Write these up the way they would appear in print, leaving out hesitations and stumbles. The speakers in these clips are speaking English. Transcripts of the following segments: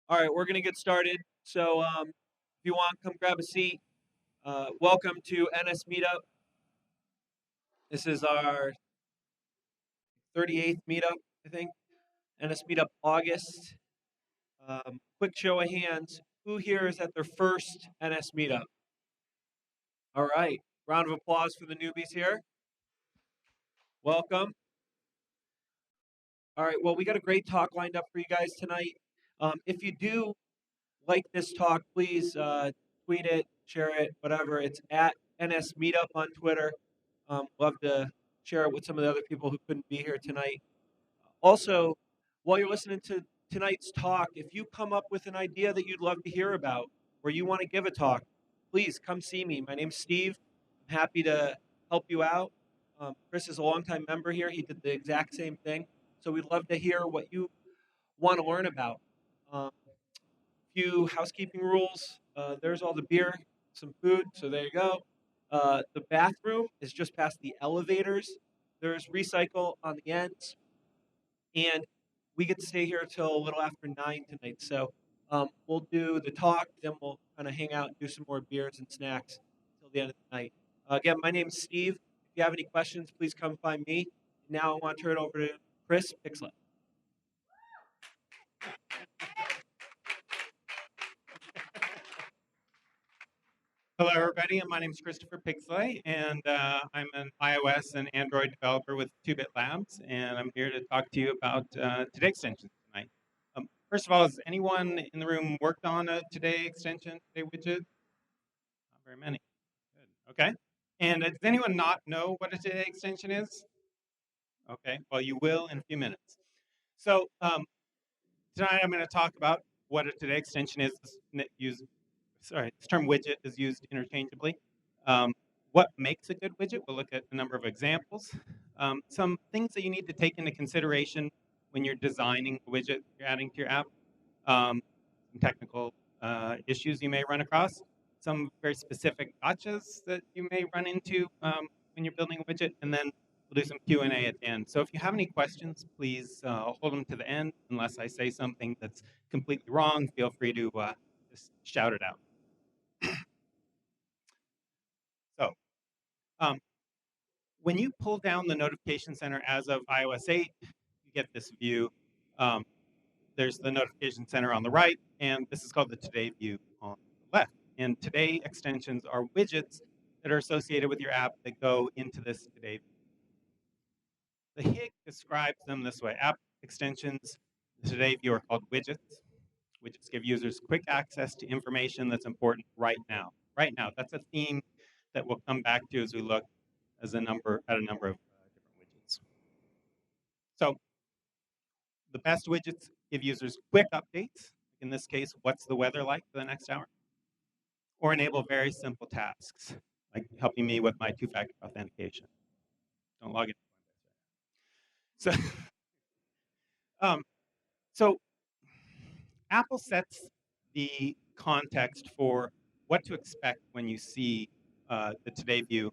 All right, we're going to get started. So if you want, come grab a seat. Welcome to NS Meetup. This is our 38th meetup, I think. NS Meetup August. Quick show of hands. Who here is at their first NS Meetup? All right. Round of applause for the newbies here. Welcome. All right. Well, we got a great talk lined up for you guys tonight. If you do like this talk, please tweet it, share it, whatever. It's at NS Meetup on Twitter. Love to share it with some of the other people who couldn't be here tonight. Also, while you're listening to tonight's talk, if you come up with an idea that you'd love to hear about or you want to give a talk, please come see me. My name's Steve. I'm happy to help you out. Chris is a longtime member here. He did the exact same thing. So we'd love to hear what you want to learn about. Few housekeeping rules. There's all the beer, some food, so there you go. The bathroom is just past the elevators. There's recycle on the ends, and we get to stay here till a little after 9 tonight. So we'll do the talk, then we'll kind of hang out and do some more beers and snacks till the end of the night. Again, my name's Steve. If you have any questions, please come find me. Now I want to turn it over to Chris Pickslay. Hello, everybody. My name is Christopher Pickslay, and I'm an iOS and Android developer with 2-Bit Labs, and I'm here to talk to you about Today extensions tonight. First of all, has anyone in the room worked on a Today extension, Today widget? Not very many. Good. Okay. And does anyone not know what a Today extension is? Okay. Well, you will in a few minutes. So tonight I'm going to talk about what a Today extension is. This term widget is used interchangeably. What makes a good widget? We'll look at a number of examples. Some things that you need to take into consideration when you're designing a widget you're adding to your app. Some technical issues you may run across. Some very specific gotchas that you may run into when you're building a widget. And then we'll do some Q&A at the end. So if you have any questions, please hold them to the end. Unless I say something that's completely wrong, feel free to just shout it out. So when you pull down the notification center as of iOS 8, you get this view. There's the notification center on the right, and this is called the Today view on the left. And Today extensions are widgets that are associated with your app that go into this Today view. The HIG describes them this way. App extensions, the Today view are called widgets. Widgets give users quick access to information that's important right now. Right now, that's a theme that we'll come back to as we look at a number of different widgets. So the best widgets give users quick updates. In this case, what's the weather like for the next hour? Or enable very simple tasks, like helping me with my two-factor authentication. Don't log in. So Apple sets the context for what to expect when you see the Today view.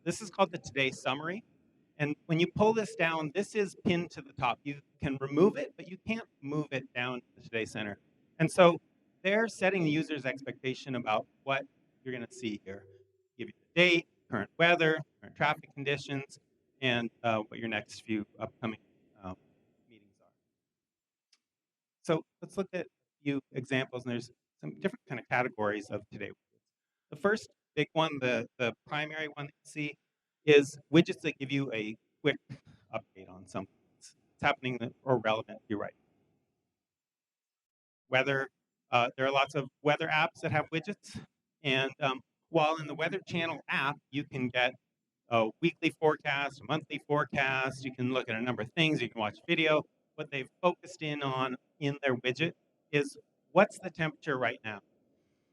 This is called the Today summary. And when you pull this down, this is pinned to the top. You can remove it, but you can't move it down to the Today Center. And so they're setting the user's expectation about what you're going to see here. Give you the date, current weather, current traffic conditions, and what your next few upcoming meetings are. So let's look at a few examples, and there's some different kind of categories of Today widgets. The first big one, the primary one that you see, is widgets that give you a quick update on something that's happening or relevant to you right now. Weather, there are lots of weather apps that have widgets, and while in the Weather Channel app, you can get a weekly forecast, a monthly forecast, you can look at a number of things, you can watch video. What they've focused in on in their widget is what's the temperature right now?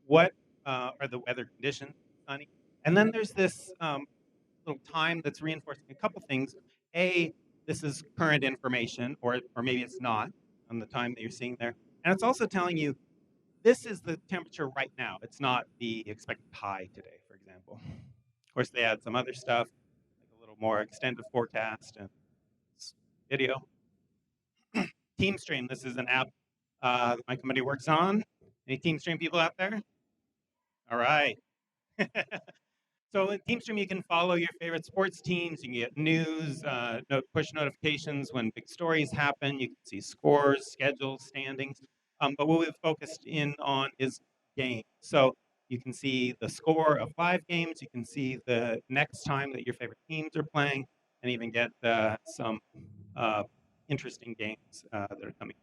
What are the weather conditions, sunny? And then there's this little time that's reinforcing a couple things. A, this is current information, or maybe it's not on the time that you're seeing there. And it's also telling you this is the temperature right now. It's not the expected high today, for example. Of course, they add some other stuff, like a little more extended forecast and video. TeamStream, this is an app my company works on. Any TeamStream people out there? All right. So in TeamStream, you can follow your favorite sports teams. You can get news, push notifications when big stories happen. You can see scores, schedules, standings. But what we've focused in on is games. So you can see the score of 5 games. You can see the next time that your favorite teams are playing, and even get some uh, interesting games that are coming.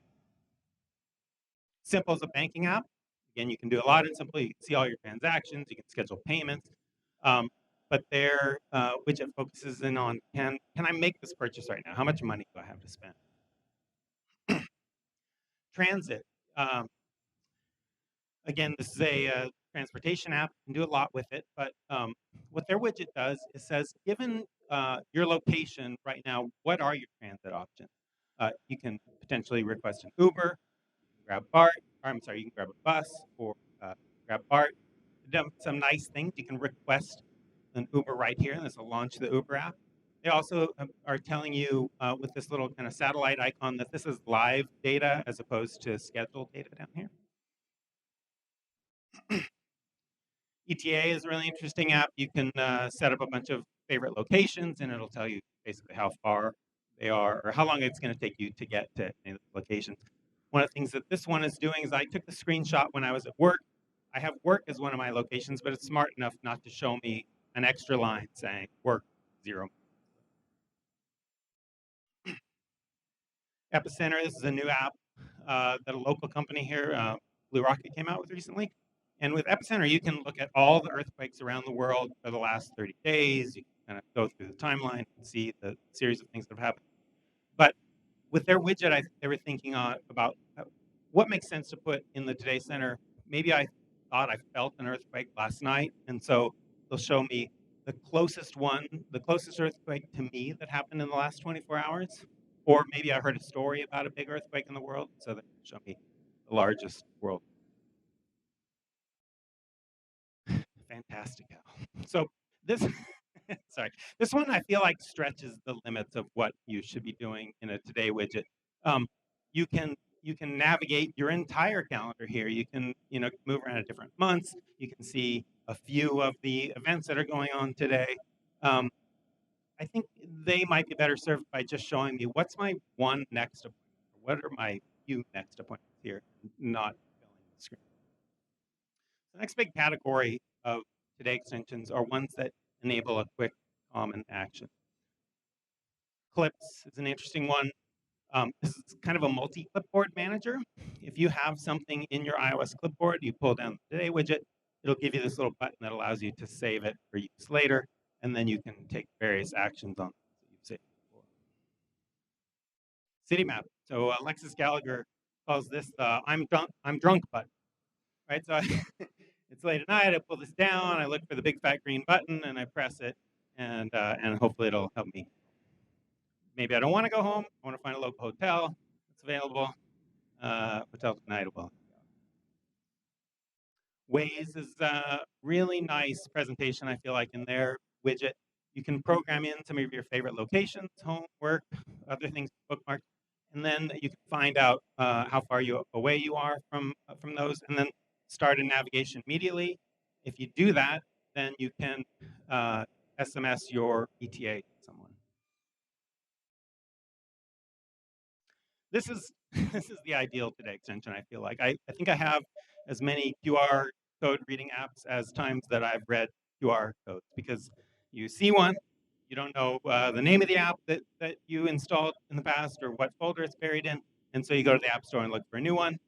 Simple as a banking app. Again, you can do a lot in Simple. You can see all your transactions. You can schedule payments. Um, but their widget focuses in on can I make this purchase right now? How much money do I have to spend? Transit. Um, again, this is a transportation app. You can do a lot with it. But what their widget does is says, given your location right now, what are your transit options? You can potentially request an Uber, grab BART, or I'm sorry, you can grab a bus or grab BART. Some nice things. You can request an Uber right here, and this will launch the Uber app. They also are telling you with this little kind of satellite icon that this is live data as opposed to scheduled data down here. ETA is a really interesting app. You can set up a bunch of favorite locations, and it'll tell you basically how far they are or how long it's going to take you to get to any of the locations. One of the things that this one is doing is I took the screenshot when I was at work. I have work as one of my locations, but it's smart enough not to show me an extra line saying work 0. Epicenter, this is a new app that a local company here, Blue Rocket, came out with recently. And with Epicenter, you can look at all the earthquakes around the world for the last 30 days. You can kind of go through the timeline and see the series of things that have happened. But with their widget, they were thinking about what makes sense to put in the Today Center. Maybe I thought I felt an earthquake last night, and so they'll show me the closest earthquake to me that happened in the last 24 hours. Or maybe I heard a story about a big earthquake in the world, so they show me the largest world. Fantastic. So this, sorry, this one I feel like stretches the limits of what you should be doing in a Today widget. Um, you can navigate your entire calendar here. You can move around at different months. You can see a few of the events that are going on today. Um, I think they might be better served by just showing me what's my one next appointment. What are my few next appointments here, not filling the screen. The next big category of Today extensions are ones that enable a quick common action. Clips is an interesting one. This is kind of a multi-clipboard manager. If you have something in your iOS clipboard, you pull down the Today widget, it'll give you this little button that allows you to save it for use later, and then you can take various actions on it that you've saved before. City map. So Alexis Gallagher calls this the I'm drunk button. Right? So it's late at night, I pull this down, I look for the big fat green button, and I press it, and hopefully it'll help me. Maybe I don't want to go home. I want to find a local hotel that's available. Hotel tonight. Well, Waze is a really nice presentation, I feel like, in their widget. You can program in some of your favorite locations, home, work, other things, bookmarks, and then you can find out how far away you are from those, and then start a navigation immediately. If you do that, then you can SMS your ETA to someone. This is this is the ideal Today extension, I feel like. I think I have as many QR code reading apps as times that I've read QR codes, because you see one, you don't know the name of the app that you installed in the past or what folder it's buried in, and so you go to the App Store and look for a new one.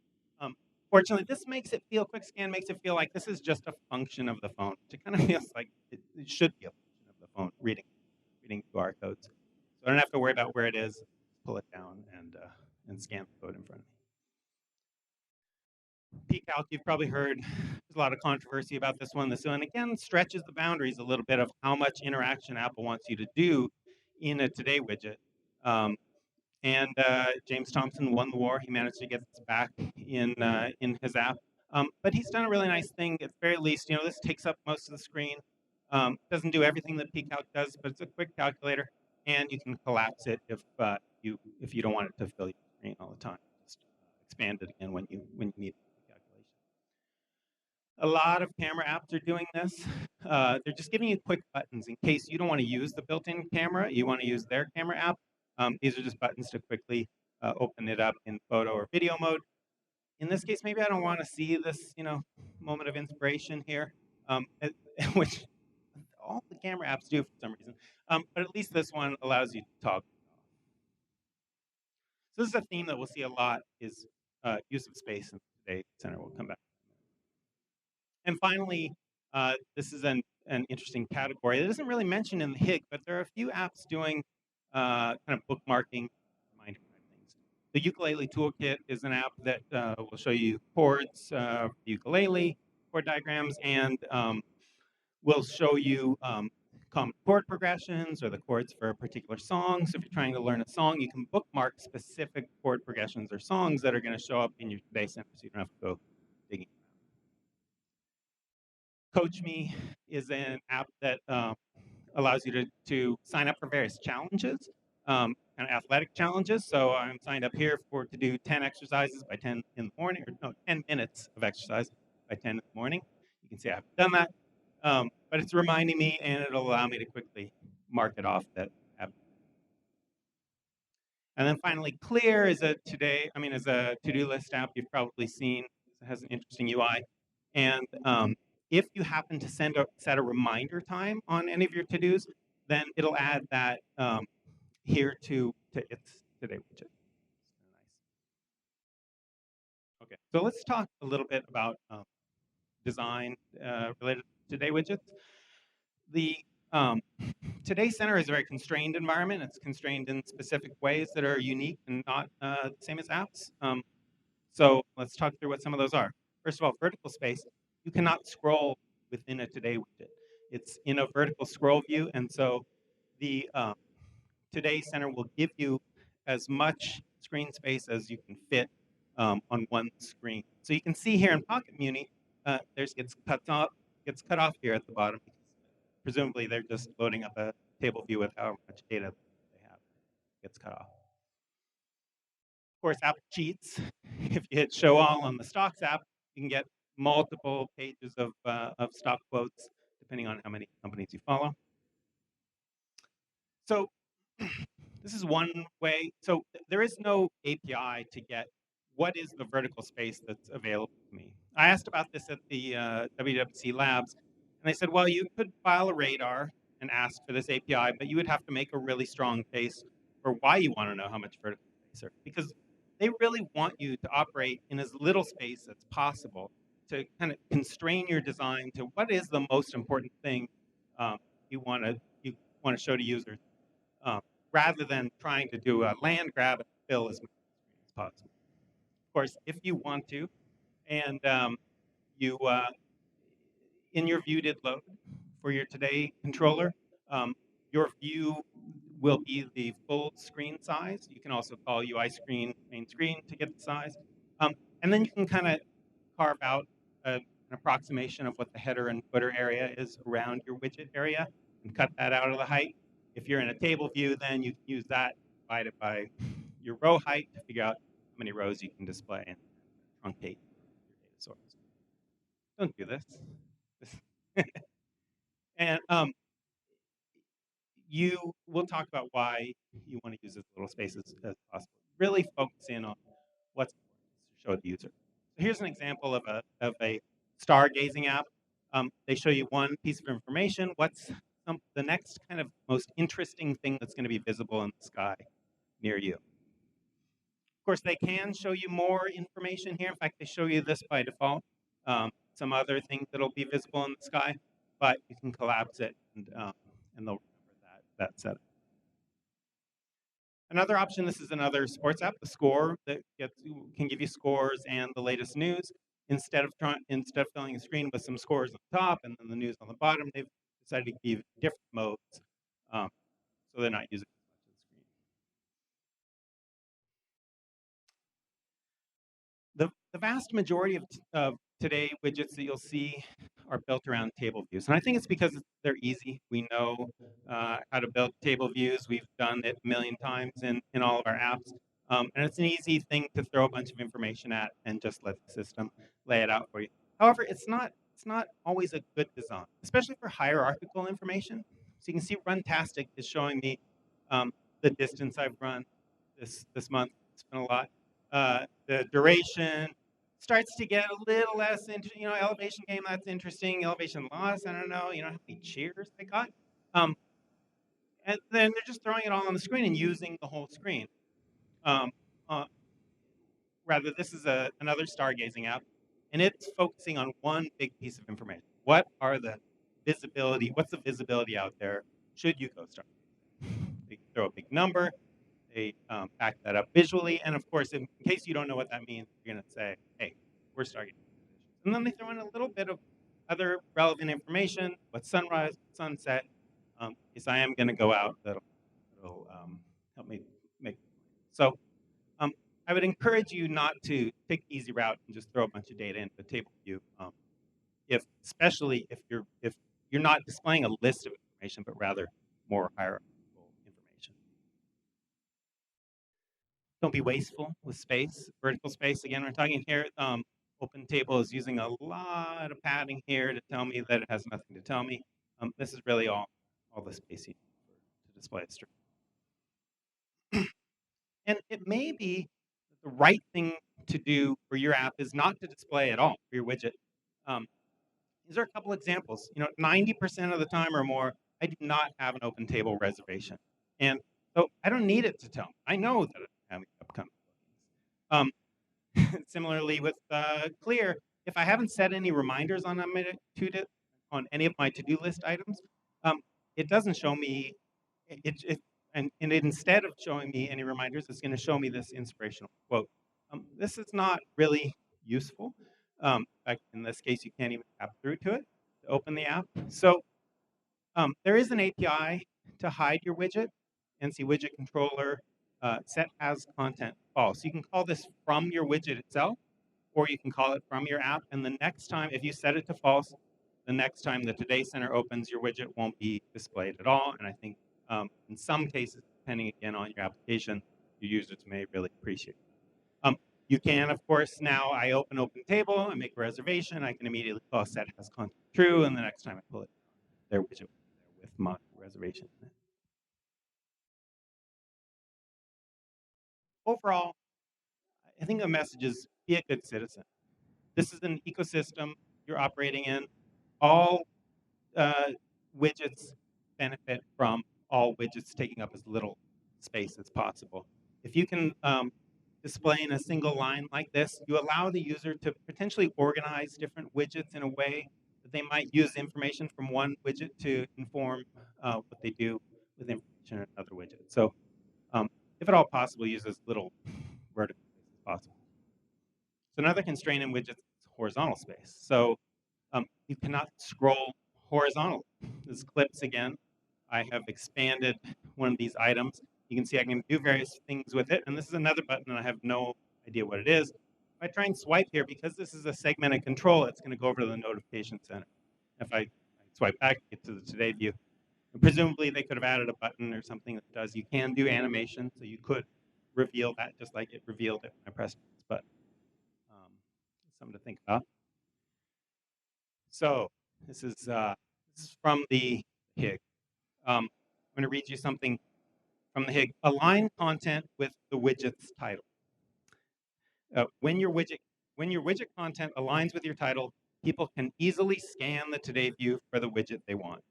Fortunately, this makes it feel, Quick Scan makes it feel like this is just a function of the phone. It kind of feels like it should be a function of the phone, reading QR codes. So I don't have to worry about where it is, pull it down and scan the code in front of me. PCalc, you've probably heard there's a lot of controversy about this one. This one, again, stretches the boundaries a little bit of how much interaction Apple wants you to do in a Today widget. And James Thompson won the war. He managed to get this back in his app. But he's done a really nice thing. At the very least, this takes up most of the screen. Doesn't do everything that PCalc does, but it's a quick calculator, and you can collapse it if you don't want it to fill your screen all the time. Just expand it again when you need the calculation. A lot of camera apps are doing this. They're just giving you quick buttons in case you don't want to use the built-in camera, you want to use their camera app. These are just buttons to quickly open it up in photo or video mode. In this case, maybe I don't want to see this, moment of inspiration here, which all the camera apps do for some reason. But at least this one allows you to toggle. So this is a theme that we'll see a lot is use of space in today's center. We'll come back. And finally, this is an interesting category that isn't really mentioned in the HIG, but there are a few apps doing kind of bookmarking, reminder type things. The Ukulele Toolkit is an app that will show you chords, ukulele, chord diagrams, and will show you common chord progressions or the chords for a particular song. So if you're trying to learn a song, you can bookmark specific chord progressions or songs that are going to show up in your Today Center, so you don't have to go digging. Coach Me is an app that allows you to sign up for various challenges, kind of athletic challenges. So I'm signed up here to do 10 exercises by 10 in the morning, or no, 10 minutes of exercise by 10 in the morning. You can see I haven't done that, but it's reminding me, and it'll allow me to quickly mark it off that app. And then finally, Clear is a to-do list app you've probably seen. It has an interesting UI. And if you happen to set a reminder time on any of your to-dos, then it'll add that here to its Today widget. Nice. Okay, so let's talk a little bit about design related to Today widgets. The Today Center is a very constrained environment. It's constrained in specific ways that are unique and not the same as apps. So let's talk through what some of those are. First of all, vertical space. You cannot scroll within a Today widget. It's in a vertical scroll view, and so the Today Center will give you as much screen space as you can fit on one screen. So you can see here in Pocket Muni, gets cut off here at the bottom. Presumably, they're just loading up a table view with how much data they have. Gets cut off. Of course, Apple cheats. If you hit Show All on the Stocks app, you can get multiple pages of stock quotes, depending on how many companies you follow. So this is one way. So there is no API to get what is the vertical space that's available to me. I asked about this at the WWC Labs, and they said, well, you could file a radar and ask for this API, but you would have to make a really strong case for why you want to know how much vertical space there is, because they really want you to operate in as little space as possible to kind of constrain your design to what is the most important thing you want to show to users, rather than trying to do a land grab and fill as much as possible. Of course, if you want to, and you in your view did load for your Today controller, your view will be the full screen size. You can also call UI screen main screen to get the size. And then you can kind of carve out an approximation of what the header and footer area is around your widget area and cut that out of the height. If you're in a table view, then you can use that divided by your row height to figure out how many rows you can display and truncate your data source. Don't do this. And we'll talk about why you want to use as little space as possible. Really focus in on what's important to show the user. So here's an example of a stargazing app. They show you one piece of information. What's the next kind of most interesting thing that's going to be visible in the sky near you? Of course, they can show you more information here. In fact, they show you this by default. Some other things that'll be visible in the sky, but you can collapse it and they'll remember that setup. Another option, this is another sports app, the Score, that can give you scores and the latest news. Instead of filling a screen with some scores on the top and then the news on the bottom, they've decided to give different modes, so they're not using as much of the screen. The vast majority of Today widgets that you'll see are built around table views. And I think it's because they're easy. We know how to build table views. We've done it a million times in all of our apps. And it's an easy thing to throw a bunch of information at and just let the system lay it out for you. However, it's not always a good design, especially for hierarchical information. So you can see Runtastic is showing me the distance I've run this month. It's been a lot. The duration starts to get a little less interesting. Elevation gain, that's interesting. Elevation loss, I don't know. How many cheers I got. Um, and then they're just throwing it all on the screen and using the whole screen. Um, uh, Rather, this is another stargazing app, and it's focusing on one big piece of information. What's the visibility out there should you go stargazing? They throw a big number, they back that up visually, and of course, in case you don't know what that means, you're going to say, hey, we're stargazing. And then they throw in a little bit of other relevant information, what's sunrise, sunset. Because I am going to go out, that'll help me make. So I would encourage you not to take the easy route and just throw a bunch of data into the table view, especially if you're not displaying a list of information, but rather more hierarchical information. Don't be wasteful with space, vertical space. Again, we're talking here. Open table is using a lot of padding here to tell me that it has nothing to tell me. This is really all the space you need to display a string. And it may be the right thing to do for your app is not to display at all for your widget. These are a couple examples. 90% of the time or more, I do not have an open table reservation. And so I don't need it to tell me. I know that I'm having upcoming bookings. Similarly with Clear, if I haven't set any reminders on any of my to-do list items, it doesn't show me and instead of showing me any reminders, it's going to show me this inspirational quote. This is not really useful. In this case, you can't even tap through to it to open the app. So there is an API to hide your widget. NC Widget Controller set has content false. You can call this from your widget itself, or you can call it from your app. And the next time, if you set it to false, the next time the Today Center opens, your widget won't be displayed at all. And I think in some cases, depending again on your application, your users may really appreciate it. You can, of course, now I open table, I make a reservation, I can immediately call set has content true, and the next time I pull it, their widget with my reservation. Overall, I think the message is be a good citizen. This is an ecosystem you're operating in. All widgets benefit from all widgets taking up as little space as possible. If you can display in a single line like this, you allow the user to potentially organize different widgets in a way that they might use information from one widget to inform what they do with information in another widget. So if at all possible, use as little vertical space as possible. So another constraint in widgets is horizontal space. So you cannot scroll horizontally. This clips again. I have expanded one of these items. You can see I can do various things with it. And this is another button, and I have no idea what it is. If I try and swipe here, because this is a segmented control, it's going to go over to the notification center. If I swipe back, get to the today view. And presumably, they could have added a button or something that does. You can do animation, so you could reveal that just like it revealed it when I pressed this button. Something to think about. So this is from the HIG. I'm going to read you something from the HIG. Align content with the widget's title. When your widget content aligns with your title, people can easily scan the Today view for the widget they want.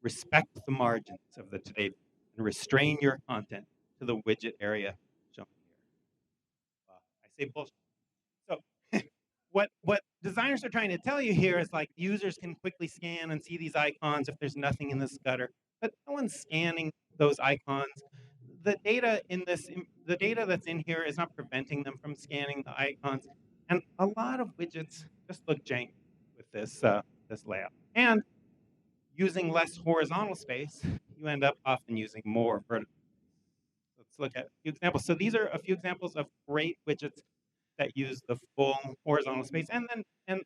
Respect the margins of the Today view and restrain your content to the widget area shown here. I say bullshit. So what designers are trying to tell you here is like users can quickly scan and see these icons if there's nothing in this gutter, but no one's scanning those icons. The data that's in here is not preventing them from scanning the icons, and a lot of widgets just look janky with this layout. And using less horizontal space, you end up often using more vertical. Let's look at a few examples. So these are a few examples of great widgets that use the full horizontal space, and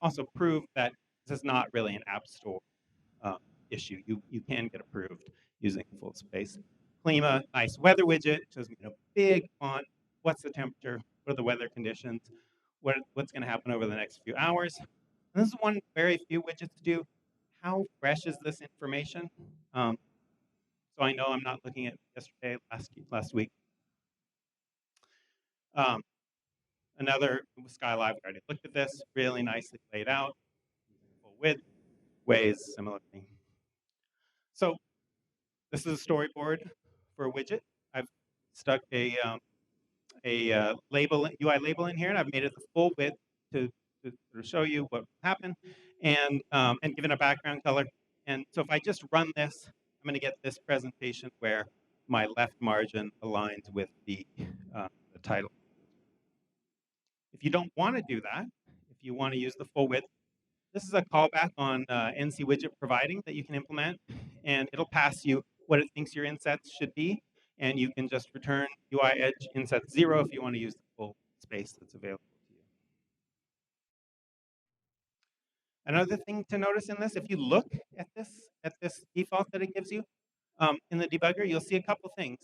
also prove that this is not really an app store issue. You can get approved using full space. Klima, nice weather widget, shows me a big font. what's the temperature, what are the weather conditions, what's going to happen over the next few hours. And this is one very few widgets do. How fresh is this information? So I know I'm not looking at yesterday, last week. Another Sky Live, I already looked at this, really nicely laid out, full width, ways similarly. So this is a storyboard for a widget. I've stuck a label, UI label in here, and I've made it the full width to sort of show you what will happen, and given a background color. And so if I just run this, I'm going to get this presentation where my left margin aligns with the title. If you don't want to do that, if you want to use the full width, this is a callback on NC widget providing that you can implement, and it'll pass you what it thinks your insets should be, and you can just return UI edge inset 0 if you want to use the full space that's available to you. Another thing to notice in this, if you look at this default that it gives you, in the debugger, you'll see a couple things.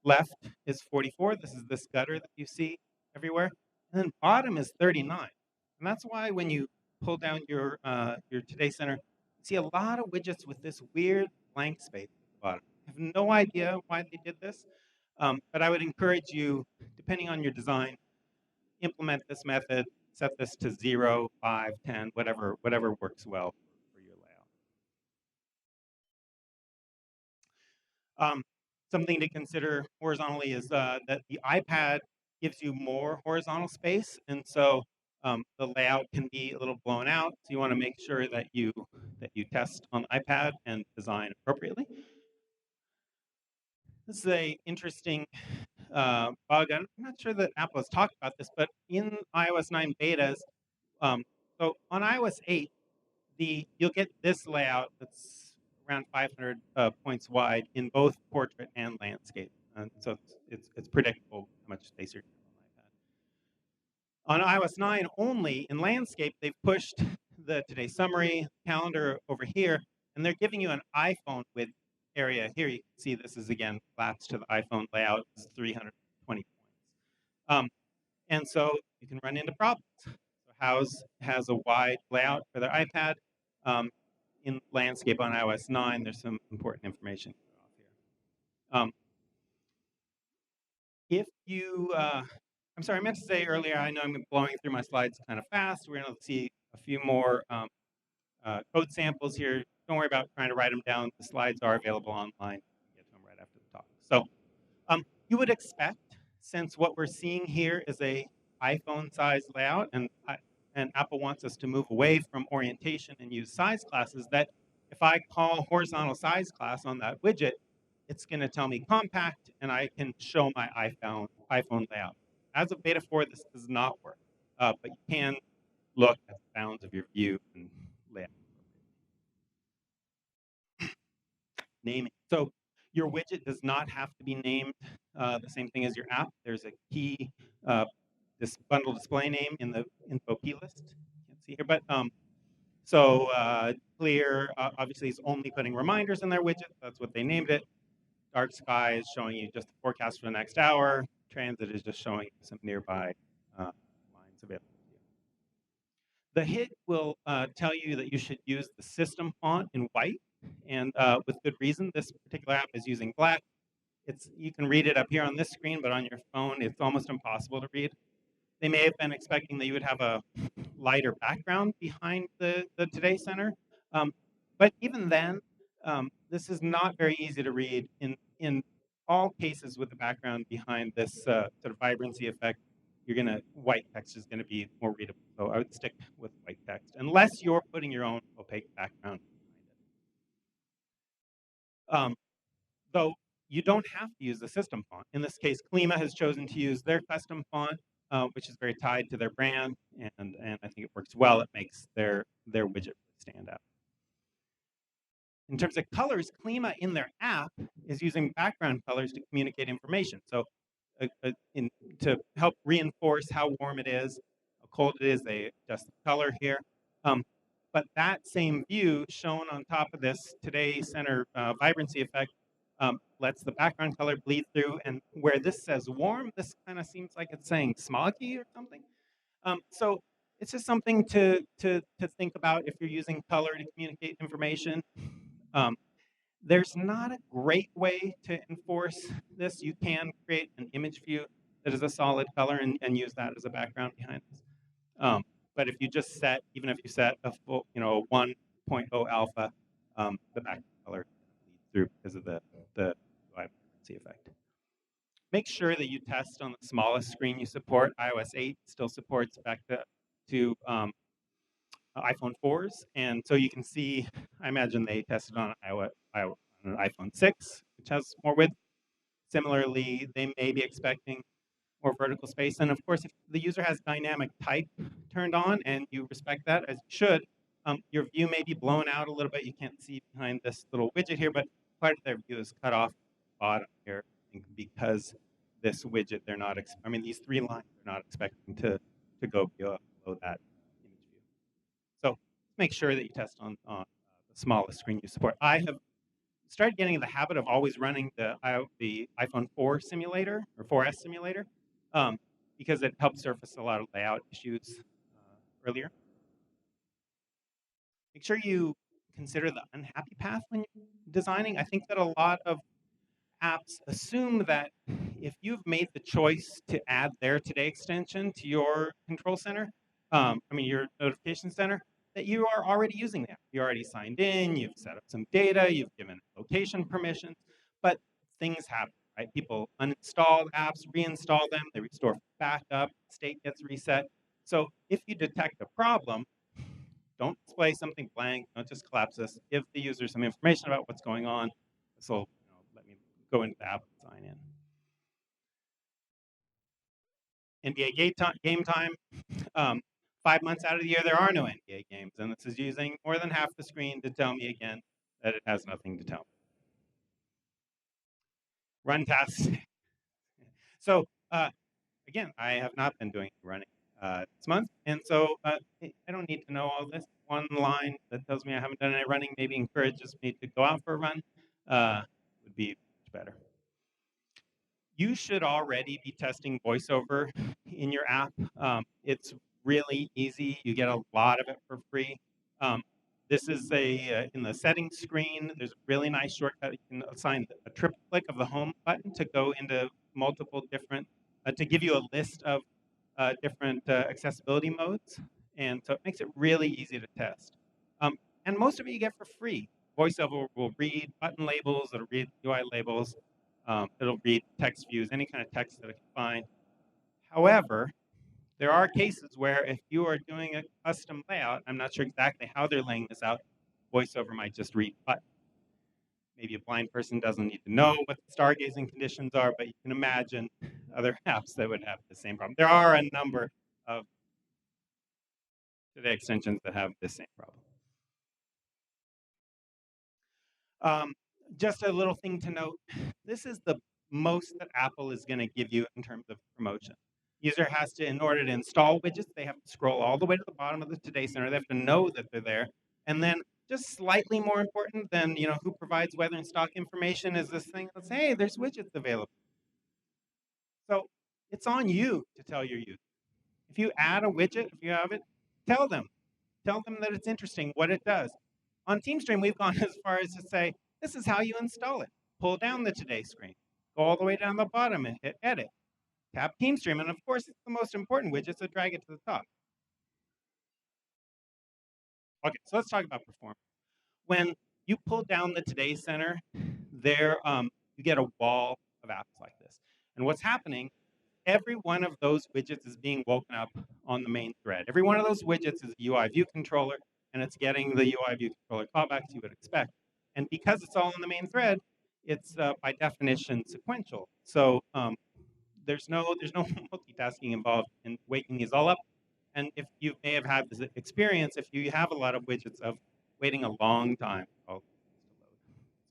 Left is 44. This is this gutter that you see everywhere. And then bottom is 39. And that's why when you pull down your Today Center, you see a lot of widgets with this weird blank space at the bottom. I have no idea why they did this, but I would encourage you, depending on your design, implement this method, set this to 0, 5, 10, whatever works well for your layout. Something to consider horizontally is that the iPad gives you more horizontal space, and so the layout can be a little blown out. So you want to make sure that you test on iPad and design appropriately. This is a interesting bug. I'm not sure that Apple has talked about this, but in iOS 9 betas, so on iOS 8, you'll get this layout that's around 500 points wide in both portrait and landscape. And so it's predictable how much space you're on iPad. On iOS 9 only, in landscape, they've pushed the Today Summary calendar over here, and they're giving you an iPhone width area. Here you can see this is, again, collapsed to the iPhone layout. It's 320 points. And so you can run into problems. So House has a wide layout for their iPad. In landscape on iOS 9, there's some important information off here. If you, I'm sorry, I meant to say earlier, I know I'm blowing through my slides kind of fast. We're going to see a few more code samples here. Don't worry about trying to write them down. The slides are available online. You can get to them right after the talk. So you would expect, since what we're seeing here is a iPhone-sized layout, and Apple wants us to move away from orientation and use size classes, that if I call horizontal size class on that widget, it's going to tell me compact, and I can show my iPhone layout. As of Beta 4, this does not work, but you can look at the bounds of your view and layout. Naming. So your widget does not have to be named the same thing as your app. There's a key, this bundle display name in the info key list. Can't see here, but Clear obviously is only putting reminders in their widget. That's what they named it. Dark Sky is showing you just the forecast for the next hour. Transit is just showing you some nearby lines available to you. The hit will tell you that you should use the system font in white, and with good reason. This particular app is using black. You can read it up here on this screen, but on your phone, it's almost impossible to read. They may have been expecting that you would have a lighter background behind the Today Center. But even then, this is not very easy to read. In all cases with the background behind this sort of vibrancy effect, white text is going to be more readable. So I would stick with white text, unless you're putting your own opaque background behind it. Though you don't have to use the system font. In this case, Klima has chosen to use their custom font, which is very tied to their brand, and I think it works well. It makes their widget stand out. In terms of colors, Klima in their app is using background colors to communicate information. So to help reinforce how warm it is, how cold it is, they adjust the color here. But that same view shown on top of this Today Center vibrancy effect lets the background color bleed through. And where this says warm, this kind of seems like it's saying smoggy or something. So it's just something to think about if you're using color to communicate information. Um, there's not a great way to enforce this. You can create an image view that is a solid color and use that as a background behind this. But if you just set, even if you set a full, 1.0 alpha, the background color bleeds through because of the vibrancy effect. Make sure that you test on the smallest screen you support. iOS 8 still supports back to iPhone 4s, and so you can see. I imagine they tested on on an iPhone 6, which has more width. Similarly, they may be expecting more vertical space. And of course, if the user has dynamic type turned on and you respect that, as you should, your view may be blown out a little bit. You can't see behind this little widget here, but part of their view is cut off bottom here because this widget, they're not, these 3 lines are not expecting to go below that image view. So make sure that you test on the smallest screen you support. I have started getting in the habit of always running the iPhone 4 simulator or 4S simulator because it helps surface a lot of layout issues earlier. Make sure you consider the unhappy path when you're designing. I think that a lot of apps assume that if you've made the choice to add their today extension to your control center, your notification center, that you are already using that. You already signed in, you've set up some data, you've given location permissions, but things happen, right? People uninstall apps, reinstall them, they restore backup, state gets reset. So if you detect a problem, don't display something blank, don't just collapse this. Give the user some information about what's going on. This will let me go into the app and sign in. NBA game time. 5 months out of the year, there are no NBA games, and this is using more than half the screen to tell me again that it has nothing to tell me. Run tasks. So again, I have not been doing running this month, and so I don't need to know all this. One line that tells me I haven't done any running maybe encourages me to go out for a run would be much better. You should already be testing VoiceOver in your app. It's really easy. You get a lot of it for free. This is in the settings screen, there's a really nice shortcut. You can assign a triple click of the home button to go into multiple different, to give you a list of different accessibility modes. And so it makes it really easy to test. And most of it you get for free. VoiceOver will read button labels, it'll read UI labels, it'll read text views, any kind of text that it can find. However, there are cases where if you are doing a custom layout, I'm not sure exactly how they're laying this out, VoiceOver might just read button. Maybe a blind person doesn't need to know what the stargazing conditions are, but you can imagine other apps that would have the same problem. There are a number of today extensions that have the same problem. Just a little thing to note, this is the most that Apple is going to give you in terms of promotion. User has to, in order to install widgets, they have to scroll all the way to the bottom of the Today Center. They have to know that they're there. And then just slightly more important than who provides weather and stock information is this thing that says, hey, there's widgets available. So it's on you to tell your users. If you add a widget, if you have it, tell them. Tell them that it's interesting, what it does. On TeamStream, we've gone as far as to say, this is how you install it. Pull down the Today screen. Go all the way down the bottom and hit Edit. Tap TeamStream, and of course, it's the most important widget, so drag it to the top. Okay, so let's talk about performance. When you pull down the Today Center, there you get a wall of apps like this. And what's happening, every one of those widgets is being woken up on the main thread. Every one of those widgets is a UI view controller, and it's getting the UI view controller callbacks you would expect. And because it's all in the main thread, it's by definition sequential. So there's no multitasking involved in waking these all up. And if you may have had this experience, if you have a lot of widgets of waiting a long time for all to load.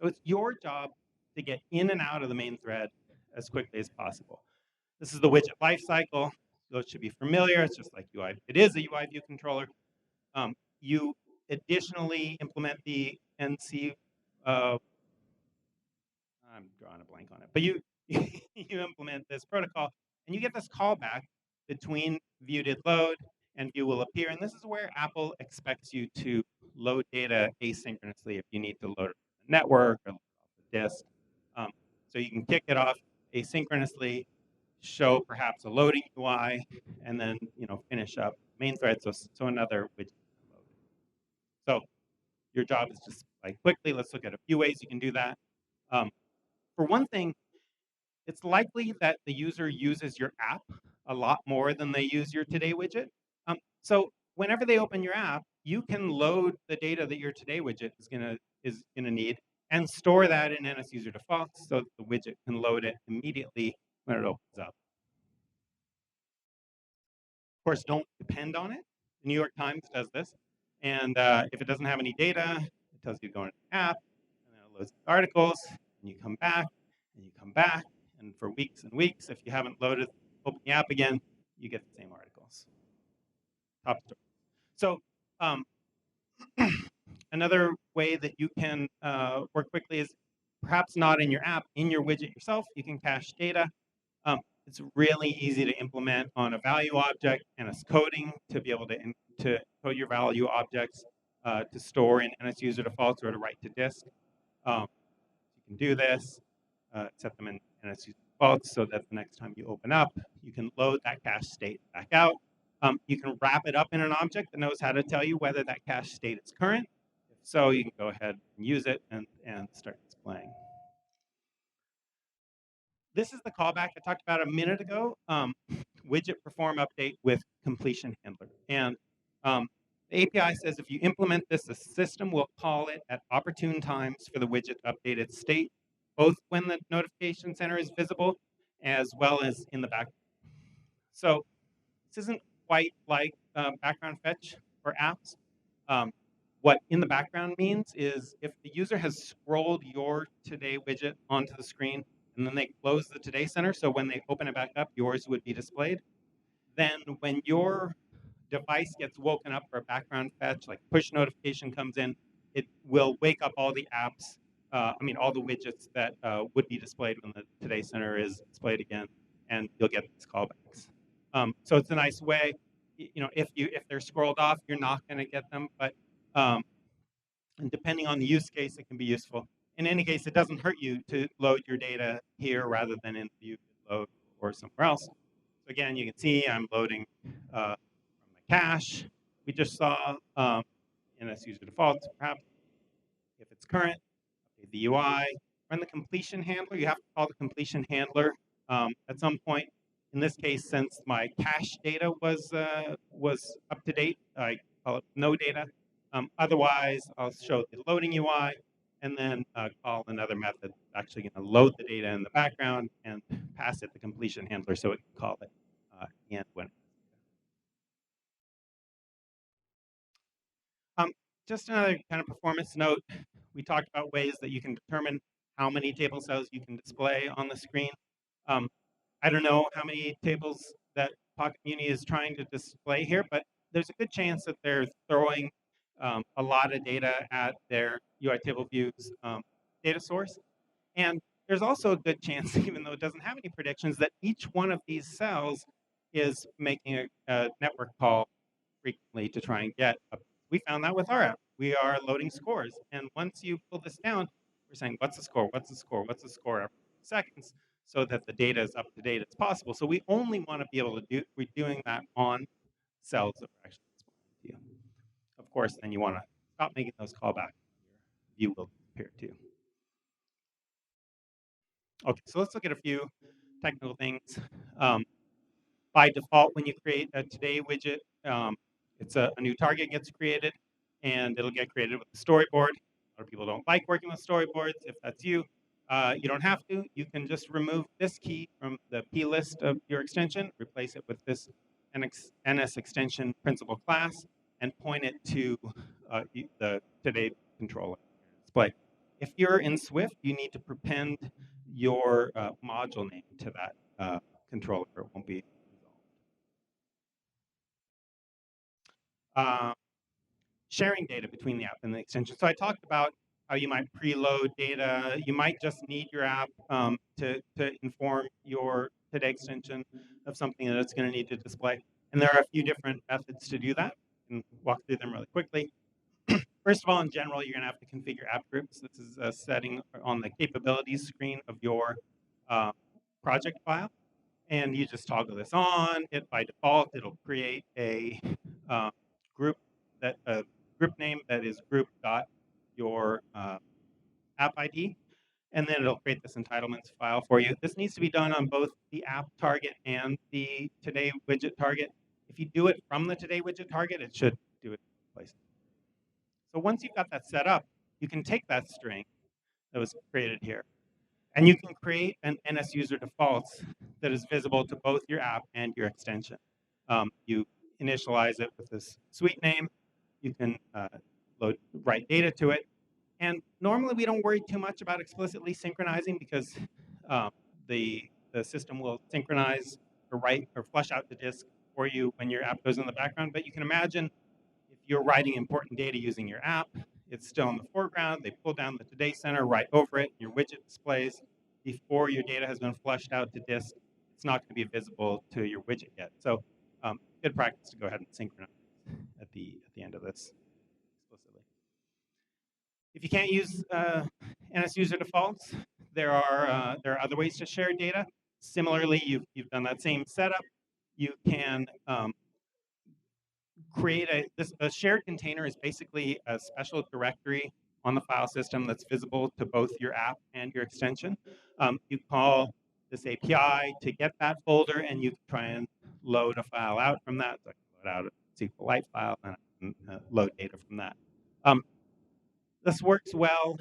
So it's your job to get in and out of the main thread as quickly as possible. This is the widget lifecycle. So it should be familiar. It's just like UI. It is a UI view controller. You additionally implement the NC I'm drawing a blank on it, but you you implement this protocol, and you get this callback between view.did_load and view will appear, and this is where Apple expects you to load data asynchronously if you need to load it from the network or off the disk. Um, so you can kick it off asynchronously, show perhaps a loading UI, and then finish up main thread so another widget can load. So your job is just like quickly. Let's look at a few ways you can do that. Um, for one thing, it's likely that the user uses your app a lot more than they use your Today widget. So whenever they open your app, you can load the data that your Today widget is gonna need and store that in NS user defaults so that the widget can load it immediately when it opens up. Of course, don't depend on it. The New York Times does this, and if it doesn't have any data, it tells you to go into the app, and then it loads the articles, and you come back, and you come back, and for weeks and weeks, if you haven't open the app again, you get the same articles. Top story. So um, another way that you can work quickly is perhaps not in your app, in your widget yourself. You can cache data. It's really easy to implement on a value object and a coding to be able to code your value objects to store in NS user defaults or to write to disk. You can do this, set them in NS user defaults so that the next time you open up, you can load that cache state back out. You can wrap it up in an object that knows how to tell you whether that cache state is current. If so, you can go ahead and use it and start displaying. This is the callback I talked about a minute ago. Widget perform update with completion handler. And the API says if you implement this, the system will call it at opportune times for the widget to update its state, both when the notification center is visible as well as in the background. So this isn't quite like background fetch for apps. What in the background means is if the user has scrolled your Today widget onto the screen and then they close the Today Center, so when they open it back up, yours would be displayed. Then when your device gets woken up for a background fetch, like push notification comes in, it will wake up all the apps, all the widgets that would be displayed when the Today Center is displayed again, and you'll get these callbacks. So it's a nice way. If they're scrolled off, you're not going to get them, but and depending on the use case, it can be useful. In any case, it doesn't hurt you to load your data here rather than in view load or somewhere else. So again, you can see I'm loading from my cache. We just saw NS user defaults, perhaps if it's current, update the UI. Run the completion handler. You have to call the completion handler at some point. In this case, since my cache data was up to date, I call it no data. Otherwise, I'll show the loading UI and then call another method actually going to load the data in the background and pass it the completion handler so it can call it and when. Just another kind of performance note. We talked about ways that you can determine how many table cells you can display on the screen. I don't know how many tables that Pocket Muni is trying to display here, but there's a good chance that they're throwing a lot of data at their UI table views data source. And there's also a good chance, even though it doesn't have any predictions, that each one of these cells is making a network call frequently to try and get up. We found that with our app. We are loading scores. And once you pull this down, we're saying, what's the score? What's the score? What's the score every seconds so that the data is up to date as possible. So we only want to be able to be doing that on cells that are actually displaying to you. Of course, then you want to stop making those callbacks. Your view will disappear too. Okay, so let's look at a few technical things. By default, when you create a Today widget, it's a new target gets created, and it'll get created with a storyboard. A lot of people don't like working with storyboards. If that's you, you don't have to. You can just remove this key from the P list of your extension, replace it with this NS extension principal class, and point it to the Today controller display. If you're in Swift, you need to prepend your module name to that controller. It won't be sharing data between the app and the extension. So I talked about how you might preload data. You might just need your app to inform your Today extension of something that it's going to need to display. And there are a few different methods to do that, and walk through them really quickly. First of all, in general, you're going to have to configure app groups. This is a setting on the capabilities screen of your uh, project file, and you just toggle this on. It by default, it'll create a uh, group group name that is group dot your app ID, and then it'll create this entitlements file for you. This needs to be done on both the app target and the Today widget target. If you do it from the Today widget target, it should do it in place. So once you've got that set up, you can take that string that was created here, and you can create an NS user defaults that is visible to both your app and your extension. You initialize it with this suite name. You can write data to it. And normally we don't worry too much about explicitly synchronizing because um, the system will synchronize or write or flush out the disk for you when your app goes in the background. But you can imagine if you're writing important data using your app, it's still in the foreground. They pull down the Today Center right over it. Your widget displays before your data has been flushed out to disk. It's not going to be visible to your widget yet. So good practice to go ahead and synchronize at the end of this explicitly. If you can't use NS user defaults, there are other ways to share data. Similarly, you've done that same setup. You can create a shared container is basically a special directory on the file system that's visible to both your app and your extension. You call this API to get that folder, and you can try and load a file out from that. So I can load out a SQLite file and I can load data from that. This works well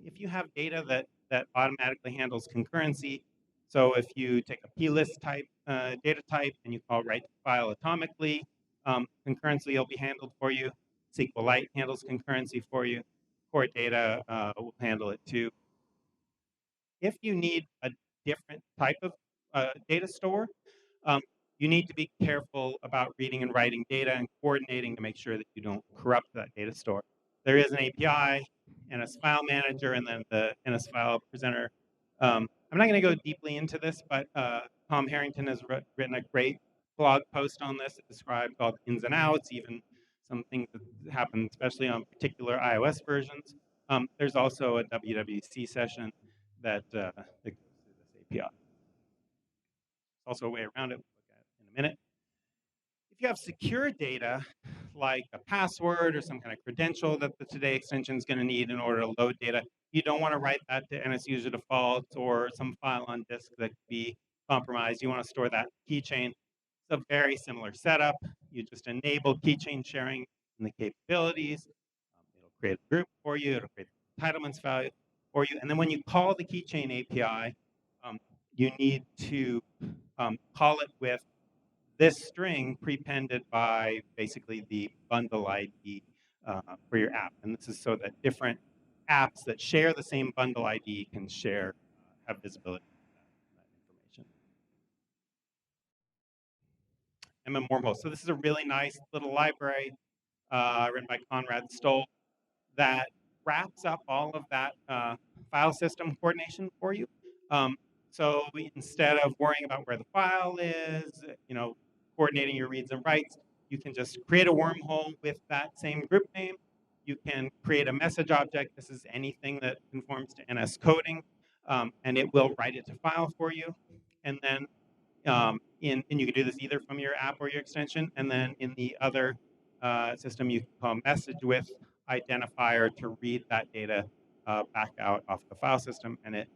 if you have data that automatically handles concurrency. So if you take a plist type data type and you call write to file atomically, concurrency will be handled for you. SQLite handles concurrency for you. Core data will handle it too. If you need a different type of data store, um, you need to be careful about reading and writing data and coordinating to make sure that you don't corrupt that data store. There is an API, NS File Manager, and then the NS File Presenter. I'm not going to go deeply into this, but Tom Harrington has written a great blog post on this. It describes all the ins and outs, even some things that happen, especially on particular iOS versions. There's also a WWDC session that goes through this API. There's also a way around it we'll look at in a minute. If you have secure data, like a password or some kind of credential that the Today extension is going to need in order to load data, you don't want to write that to NS user defaults or some file on disk that could be compromised. You want to store that keychain. It's a very similar setup. You just enable keychain sharing in the capabilities. It'll create a group for you. It'll create the entitlements value for you. And then when you call the keychain API, you need to call it with this string prepended by basically the bundle ID for your app. And this is so that different apps that share the same bundle ID can share, have visibility to that information. MMWormhole. So this is a really nice little library written by Conrad Stoll that wraps up all of that file system coordination for you. So instead of worrying about where the file is, coordinating your reads and writes, you can just create a wormhole with that same group name. You can create a message object. This is anything that conforms to NS coding, and it will write it to file for you. And then and you can do this either from your app or your extension. And then in the other system, you can call message with identifier to read that data back out off the file system, and it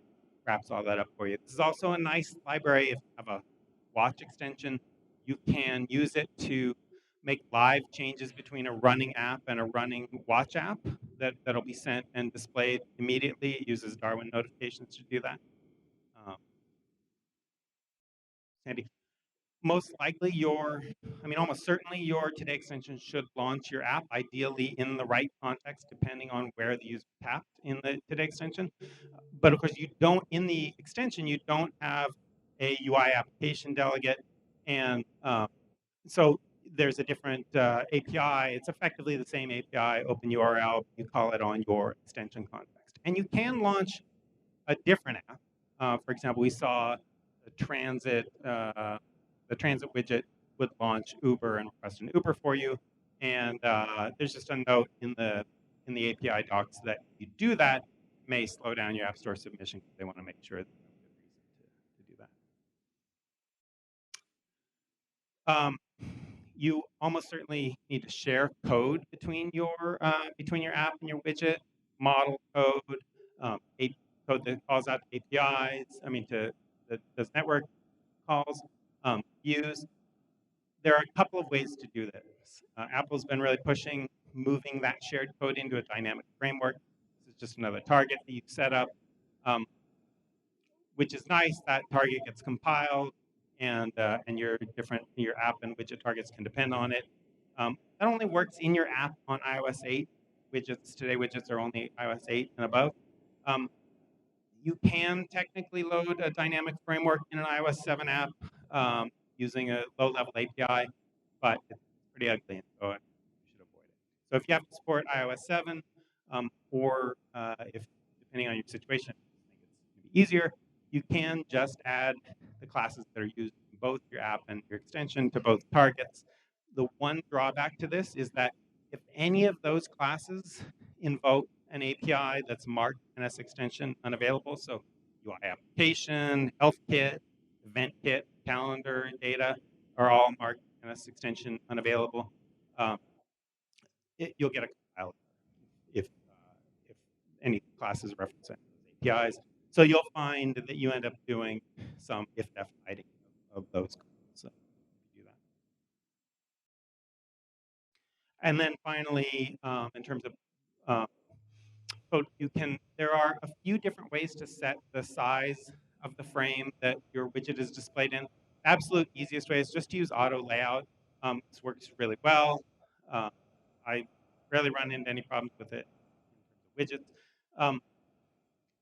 wraps all that up for you. This is also a nice library. If you have a watch extension, you can use it to make live changes between a running app and a running watch app that'll be sent and displayed immediately. It uses Darwin notifications to do that. Sandy, most likely almost certainly your Today extension should launch your app, ideally in the right context, depending on where the user tapped in the Today extension. But of course, in the extension, you don't have a UI application delegate. And so there's a different API. It's effectively the same API, open URL. You call it on your extension context. And you can launch a different app. For example, we saw the transit widget would launch Uber and request an Uber for you. And there's just a note in the API docs that you do that may slow down your App Store submission because they want to make sure there's no good reason to do that. You almost certainly need to share code between your app and your widget, model code, code that calls out to APIs. I mean, that does network calls. Views. There are a couple of ways to do this. Apple's been really pushing moving that shared code into a dynamic framework. This is just another target that you set up, which is nice. That target gets compiled, and your app and widget targets can depend on it. That only works in your app on iOS 8. Widgets are only iOS 8 and above. You can technically load a dynamic framework in an iOS 7 app using a low-level API, but it's pretty ugly, and so you should avoid it. So if you have to support iOS 7, or if depending on your situation, you think it's going to be easier, you can just add the classes that are used in both your app and your extension to both targets. The one drawback to this is that if any of those classes invoke an API that's marked NS extension unavailable, so UI application, health kit, event kit, calendar, data are all marked NS extension unavailable, you'll get a compile if any classes reference any of those APIs. So you'll find that you end up doing some if-def hiding of those calls. So do that. And then finally, in terms of code, there are a few different ways to set the size of the frame that your widget is displayed in. The absolute easiest way is just to use auto layout. This works really well. I rarely run into any problems with it in terms of widgets.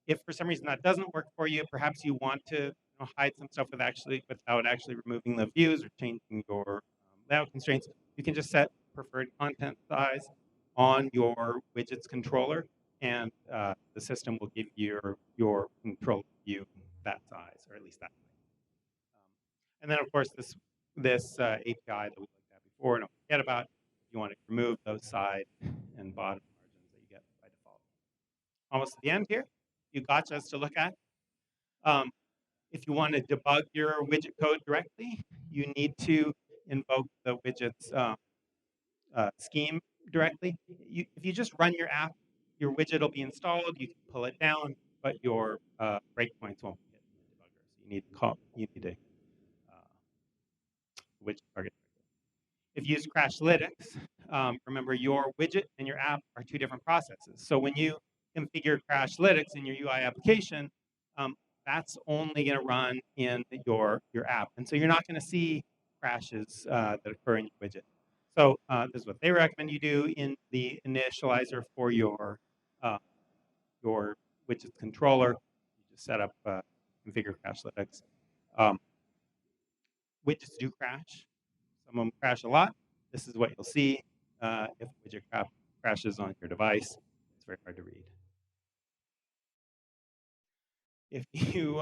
If for some reason that doesn't work for you, perhaps you want to hide some stuff without actually removing the views or changing your layout constraints, you can just set preferred content size on your widgets controller, and the system will give your control view that size, or at least that size. And then, of course, this API that we looked at before, don't forget about, if you want to remove those side and bottom margins that you get by default. Almost at the end here. You gotchas to look at. If you want to debug your widget code directly, you need to invoke the widget's scheme directly. If you just run your app, your widget will be installed. You can pull it down, but your breakpoints won't be hit in the debugger. So you need a widget target. If you use Crashlytics, remember your widget and your app are two different processes. So when you configure Crashlytics in your UI application, that's only going to run in your app. And so you're not going to see crashes that occur in your widget. So this is what they recommend you do in the initializer for your widget's controller. You just set up configure Crashlytics. Widgets do crash. Some of them crash a lot. This is what you'll see if widget crashes on your device. It's very hard to read. If you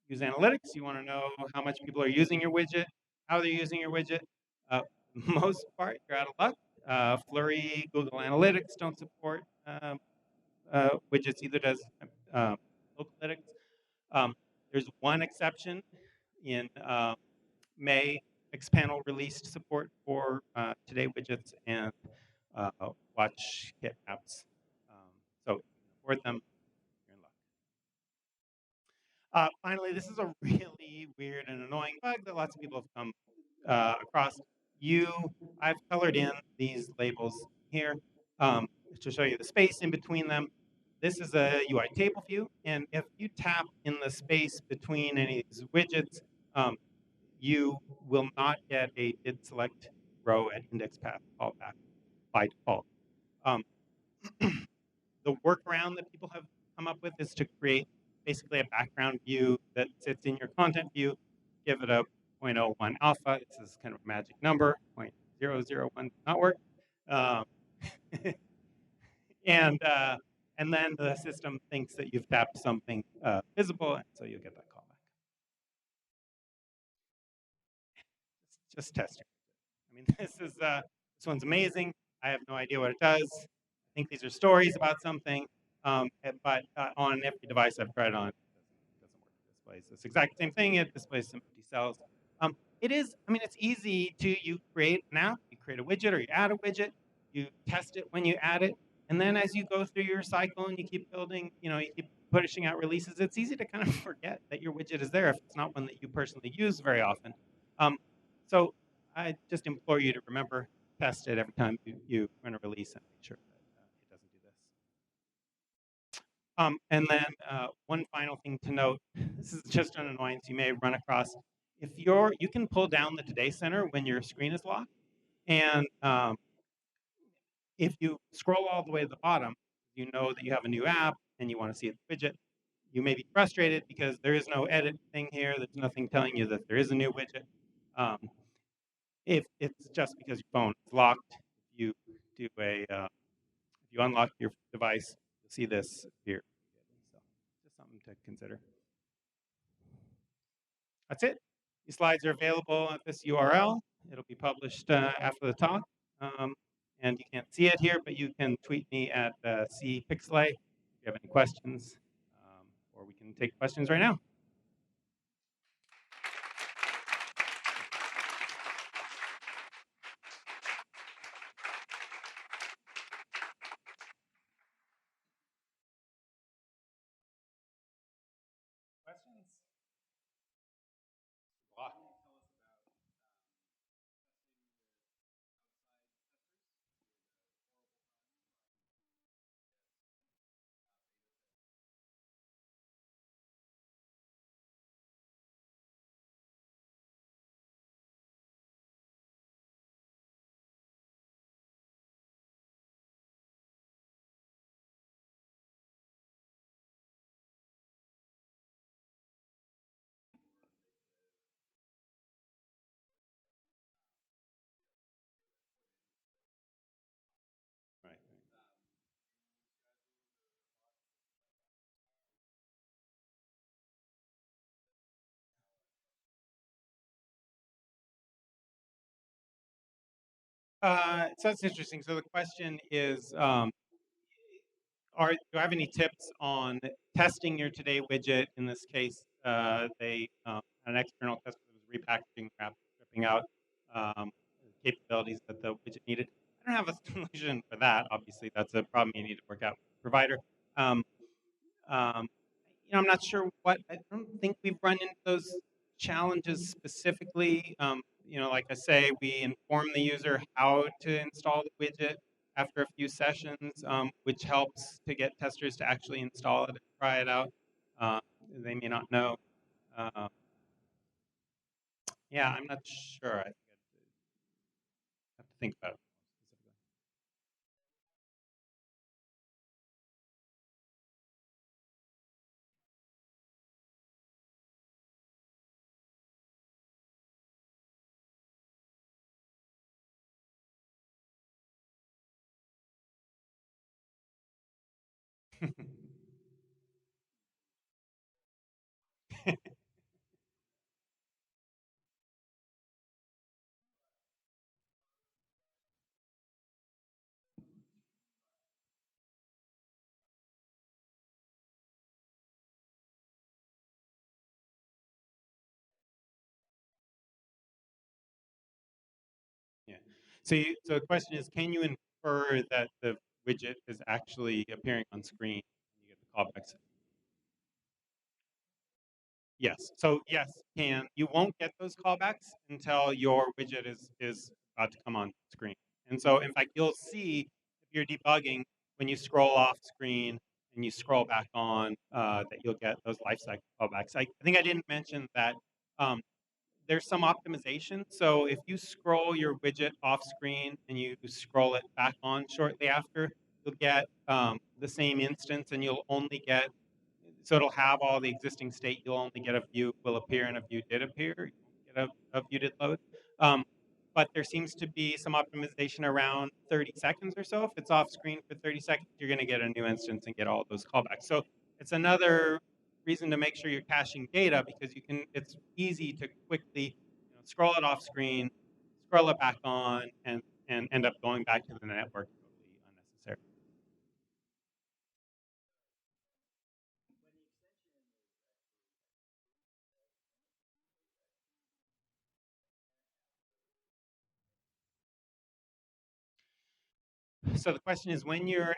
use analytics, you want to know how much people are using your widget, how they're using your widget. Most part, you're out of luck. Flurry, Google Analytics don't support widgets, either does Localytics. There's one exception in May. Xpanel released support for Today widgets and WatchKit apps. So if you can afford them, you're in luck. Finally, this is a really weird and annoying bug that lots of people have come across. I've colored in these labels here to show you the space in between them. This is a UI table view, and if you tap in the space between any of these widgets, you will not get a did select row at index path callback by default. The workaround that people have come up with is to create basically a background view that sits in your content view, give it a 0.01 alpha. This is kind of a magic number. 0.001 not work. Um, and then the system thinks that you've tapped something visible, and so you get that callback. Just testing. I mean, this one's amazing. I have no idea what it does. I think these are stories about something, but on every device I've tried on, it doesn't work. It displays this exact same thing. It displays some empty cells. It is, I mean, it's easy to, you create an app, you create a widget or you add a widget, you test it when you add it, and then as you go through your cycle and you keep building, you keep pushing out releases, it's easy to kind of forget that your widget is there if it's not one that you personally use very often. So I just implore you to remember, test it every time you run a release and make sure that it doesn't do this. And then one final thing to note, this is just an annoyance you may run across. If you can pull down the Today Center when your screen is locked, and if you scroll all the way to the bottom, you know that you have a new app and you want to see the widget. You may be frustrated because there is no edit thing here. There's nothing telling you that there is a new widget. If it's just because your phone is locked, you do if you unlock your device, you'll see this appear. So just something to consider. That's it. These slides are available at this URL. It'll be published after the talk. And you can't see it here, but you can tweet me at cpixlay if you have any questions, or we can take questions right now. Questions? Right. So that's interesting. So the question is, do I have any tips on testing your Today widget? In this case, an external tester was repackaging, perhaps stripping out capabilities that the widget needed. I don't have a solution for that. Obviously, that's a problem you need to work out with the provider. Um, um, I'm not sure I don't think we've run into those challenges specifically. Like I say, we inform the user how to install the widget after a few sessions, which helps to get testers to actually install it and try it out. Uh, they may not know. Uh, yeah, I'm not sure. I think I'd have to think about it specifically. Yeah. So the question is, can you infer that the widget is actually appearing on screen when you get the callbacks? Yes. So yes, can you won't get those callbacks until your widget is about to come on screen. And so in fact, you'll see if you're debugging when you scroll off screen and you scroll back on that you'll get those lifecycle callbacks. I think I didn't mention that um, there's some optimization. So if you scroll your widget off screen and you scroll it back on shortly after, you'll get the same instance and you'll only get, so it'll have all the existing state. You'll only get a view will appear and a view did appear. You won't get of view did load. But there seems to be some optimization around 30 seconds or so. If it's off screen for 30 seconds, you're going to get a new instance and get all those callbacks. So it's another reason to make sure you're caching data because it's easy to quickly scroll it off screen, scroll it back on, and end up going back to the network totally unnecessary. So the question is, when your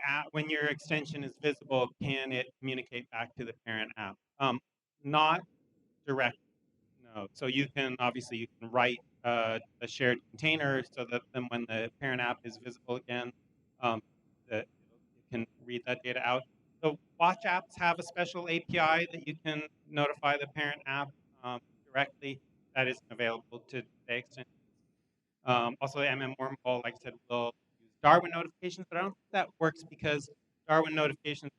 extension is visible, can it communicate back to the parent app? Not direct, no. So you can write a shared container so that then when the parent app is visible again, that it can read that data out. So watch apps have a special API that you can notify the parent app directly. That isn't available to the extension. Also, Wormhole, like I said, will use Darwin notifications, but I don't think that works because Darwin notifications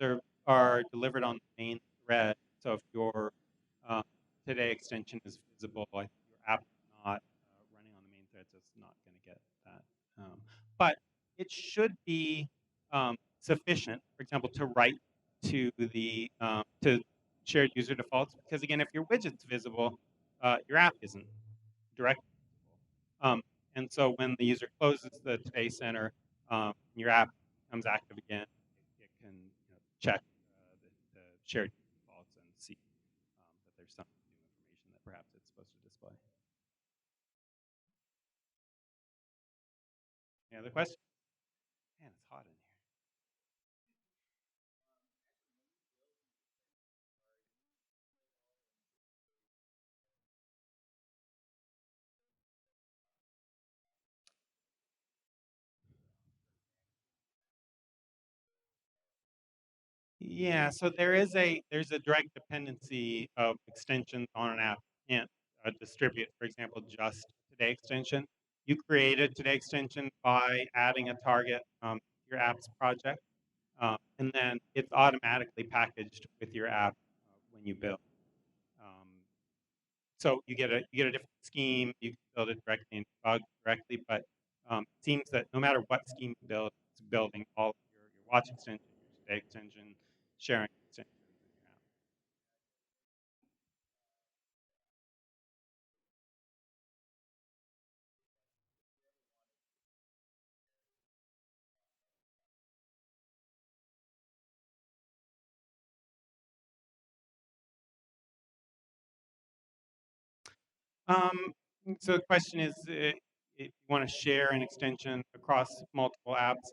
are delivered on the main thread. So if your today extension is visible, I think your app is not running on the main thread, so it's not going to get that. But it should be sufficient, for example, to write to the to shared user defaults, because again, if your widget's visible, your app isn't directly visible. And so when the user closes the Today Center, your app becomes active again. It can check the shared defaults and see that there's some new information that perhaps it's supposed to display. Any other questions? Man, it's hot in here. Yeah, so there's a direct dependency of extensions on an app. You can't distribute, for example, just Today extension. You create a Today extension by adding a target to your app's project, and then it's automatically packaged with your app when you build. Um, so you get a different scheme. You can build it directly and debug directly, but it seems that no matter what scheme you build, it's building all of your watch extension, your Today extension, sharing extensions in your app. Um, so the question is, if you want to share an extension across multiple apps,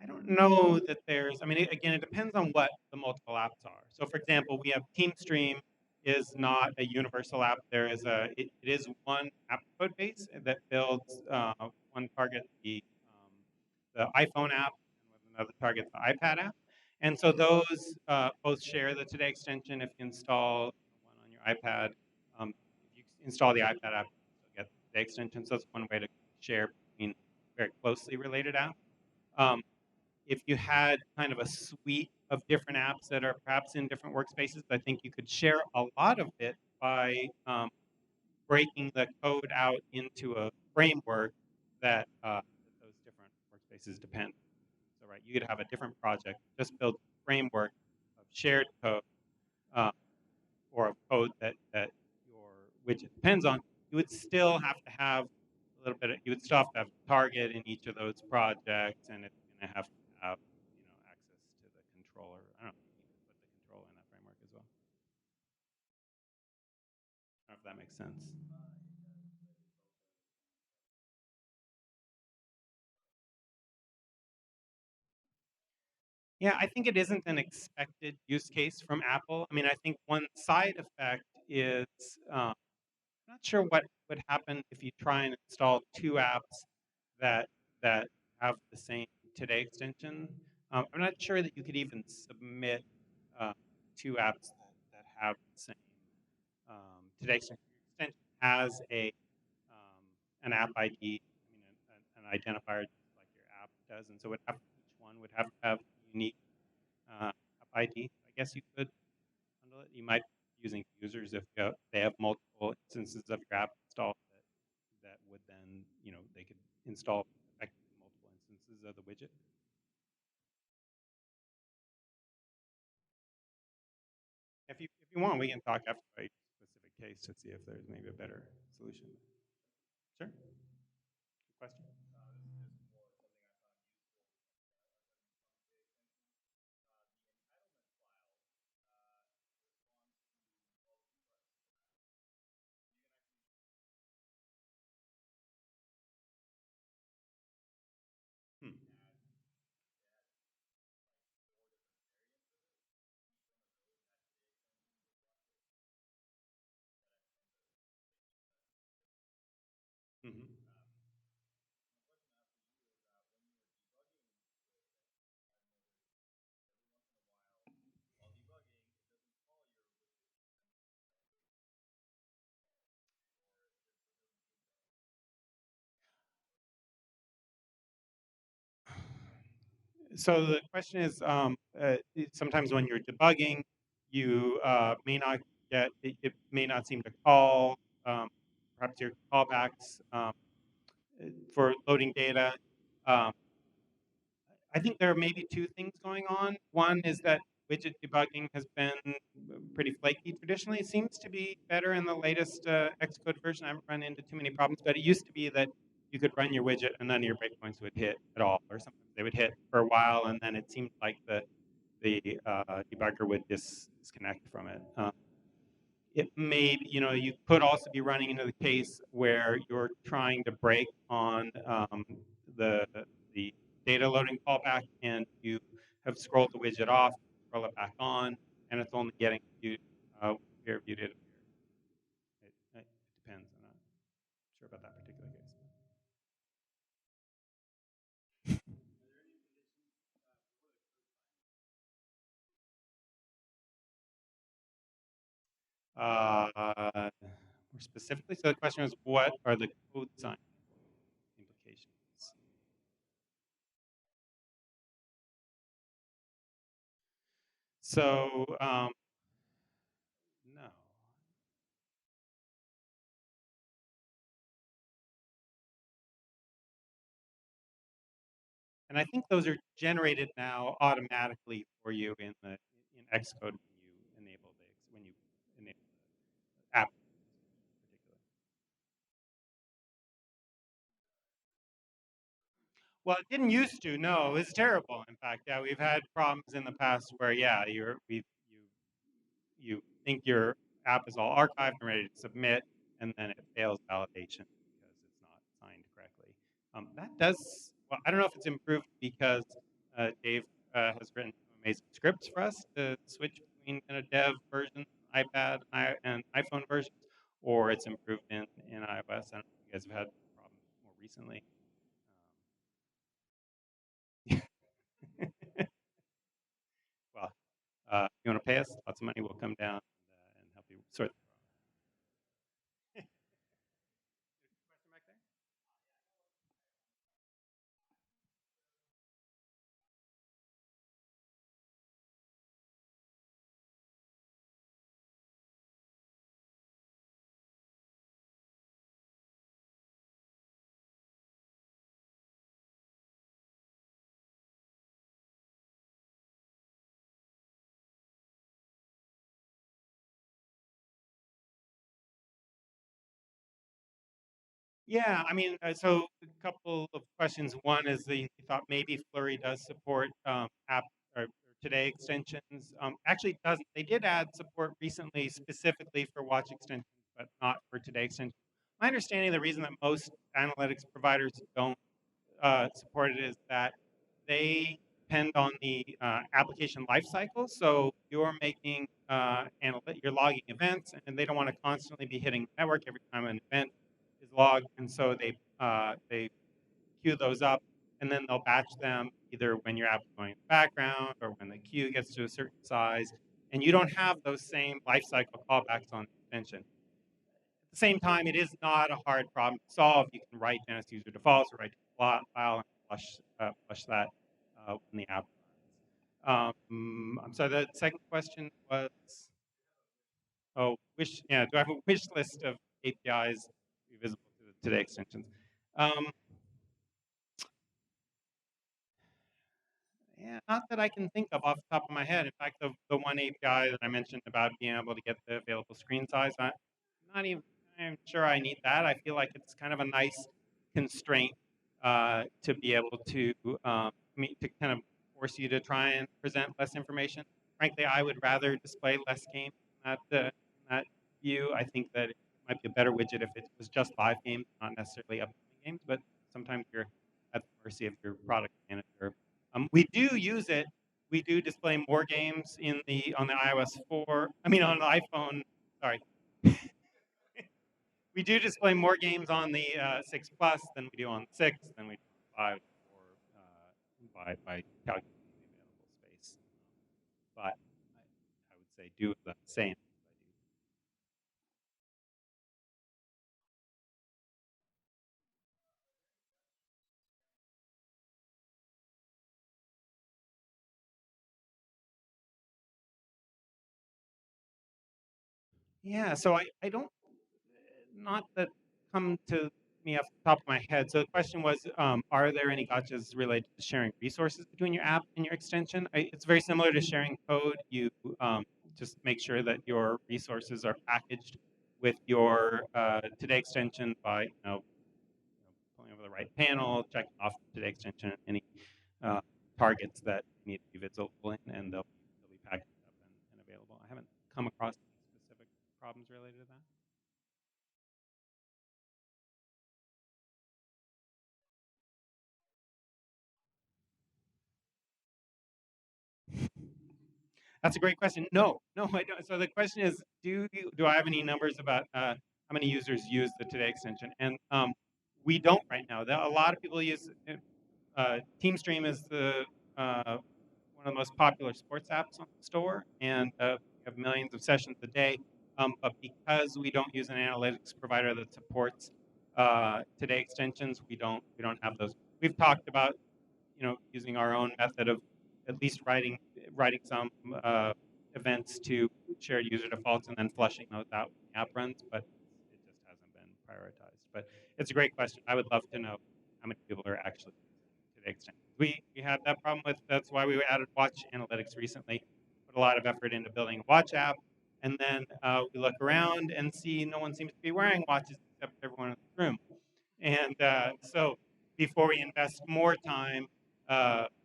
I don't know that there's. I mean, again, it depends on what the multiple apps are. So, for example, we have TeamStream is not a universal app. It is one app code base that builds one target the iPhone app and with another target the iPad app. And so those both share the Today extension. If you install one on your iPad, if you install the iPad app, you still get the Today extension. So that's one way to share between very closely related apps. Um, if you had kind of a suite of different apps that are perhaps in different workspaces, I think you could share a lot of it by breaking the code out into a framework that those different workspaces depend. So, right, you could have a different project just build a framework of shared code or of code that your widget depends on. You would still have to have a little bit. You would still have to have target in each of those projects, and it's going to have access to the controller. I don't know. You need to put the controller in that framework as well. I don't know if that makes sense. Yeah, I think it isn't an expected use case from Apple. I mean, I think one side effect is I'm not sure what would happen if you try and install two apps that that have the same Today extension. I'm not sure that you could even submit uh, two apps that have the same Today extension. Your extension has an app ID, I mean, an identifier just like your app does, and so each one would have to have unique app ID. I guess you could handle it. You might be using users if they have multiple instances of your app installed If you want, we can talk after a specific case to see if there's maybe a better solution. Sure. Good question. Hmm. Mm-hmm. So the question is, sometimes when you're debugging, you may not it may not seem to call, perhaps your callbacks for loading data. Um, I think there are maybe two things going on. One is that widget debugging has been pretty flaky traditionally. It seems to be better in the latest Xcode version. I haven't run into too many problems, but it used to be that you could run your widget and none of your breakpoints would hit at all, or sometimes they would hit for a while, and then it seemed like the debugger would disconnect from it. It may, you could also be running into the case where you're trying to break on the the data loading callback, and you have scrolled the widget off, scroll it back on, and it's only getting you peer reviewed it. It depends. I'm not sure about that particular case. More specifically, so the question was, what are the code sign implications? So, no. And I think those are generated now automatically for you in Xcode when you enable the app in particular. Well, it didn't used to. No, it was terrible. In fact, yeah, we've had problems in the past where, yeah, you think your app is all archived and ready to submit, and then it fails validation because it's not signed correctly. That does, well, I don't know if it's improved because Dave has written some amazing scripts for us to switch between kind of dev versions, iPad and iPhone versions, or it's improved in iOS. I don't know if you guys have had problems more recently. Well, you want to pay us lots of money, we'll come down and help you sort. Question back there? Yeah, I mean, so a couple of questions. One is you thought maybe Flurry does support app or today extensions. Actually, it doesn't. They did add support recently, specifically for watch extensions, but not for today extensions. My understanding, the reason that most analytics providers don't support it is that they depend on the application lifecycle. So you're making you're logging events, and they don't want to constantly be hitting the network every time an event is logged, and so they queue those up, and then they'll batch them either when your app is going in the background or when the queue gets to a certain size, and you don't have those same lifecycle callbacks on the extension. At the same time, it is not a hard problem to solve. You can write NS user defaults or write a file and flush that when the app runs. I'm sorry, the second question was, oh, do I have a wish list of APIs to be visible to the today extensions? Um, yeah, not that I can think of off the top of my head. In fact, the one API that I mentioned about being able to get the available screen size, not even I'm sure I need that. I feel like it's kind of a nice constraint to be able to to kind of force you to try and present less information. Frankly, I would rather display less games in that view. I think that it might be a better widget if it was just 5 games, not necessarily upcoming games. But sometimes you're at the mercy of your product manager. We do use it. We do display more games on the iOS 4. I mean, on the iPhone. Sorry, we do display more games on the 6 Plus than we do on the 6, than we do on 5, or by calculating the available space. But I would say do the same. Yeah, so I don't, not that come to me off the top of my head. So the question was, are there any gotchas related to sharing resources between your app and your extension? It's very similar to sharing code. You just make sure that your resources are packaged with your Today extension by pulling over the right panel, checking off Today extension, any targets that need to be visible in, and they'll be packaged up and available. I haven't come across any specific problems related to that. That's a great question. No, no, I don't. So the question is, do I have any numbers about how many users use the Today extension? And we don't right now. A lot of people use TeamStream is one of the most popular sports apps on the store, and we have millions of sessions a day. But because we don't use an analytics provider that supports Today extensions, we don't have those. We've talked about using our own method of at least writing some events to shared user defaults and then flushing those out when the app runs, but it just hasn't been prioritized. But it's a great question. I would love to know how many people are actually using to the extent. We had that problem with, that's why we added watch analytics recently, put a lot of effort into building a watch app, and then we look around and see no one seems to be wearing watches except everyone in the room. And so before we invest more time,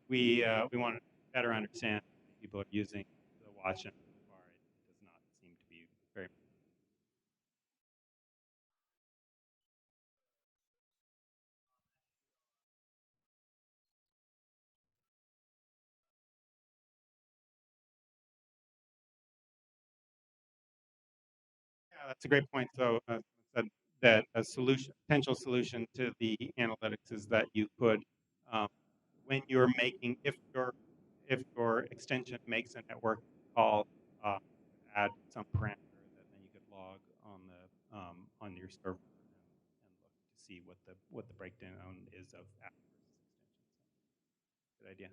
we want to better understand how many people are using the watch, and so far it does not seem to be very. Yeah, that's a great point. So that a potential solution to the analytics is that you could, um, when you're making, if your extension makes a network call, add some parameter that then you could log on your server and look to see what the breakdown is of app versus extension. So, good idea.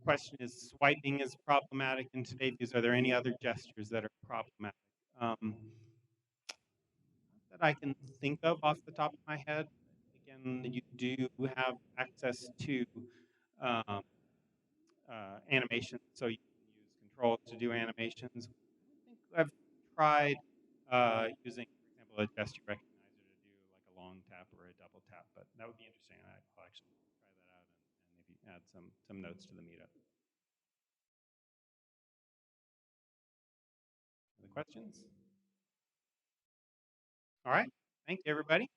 Question is, swiping is problematic in today's use. Are there any other gestures that are problematic? That I can think of off the top of my head. Again, you do have access to um, animations, so you can use controls to do animations. I think I've tried using, for example, a gesture recognizer to do like a long tap or a double tap, but that would be interesting. I'll actually try that out and maybe add some notes to the meetup. Other questions? All right. Thank you, everybody.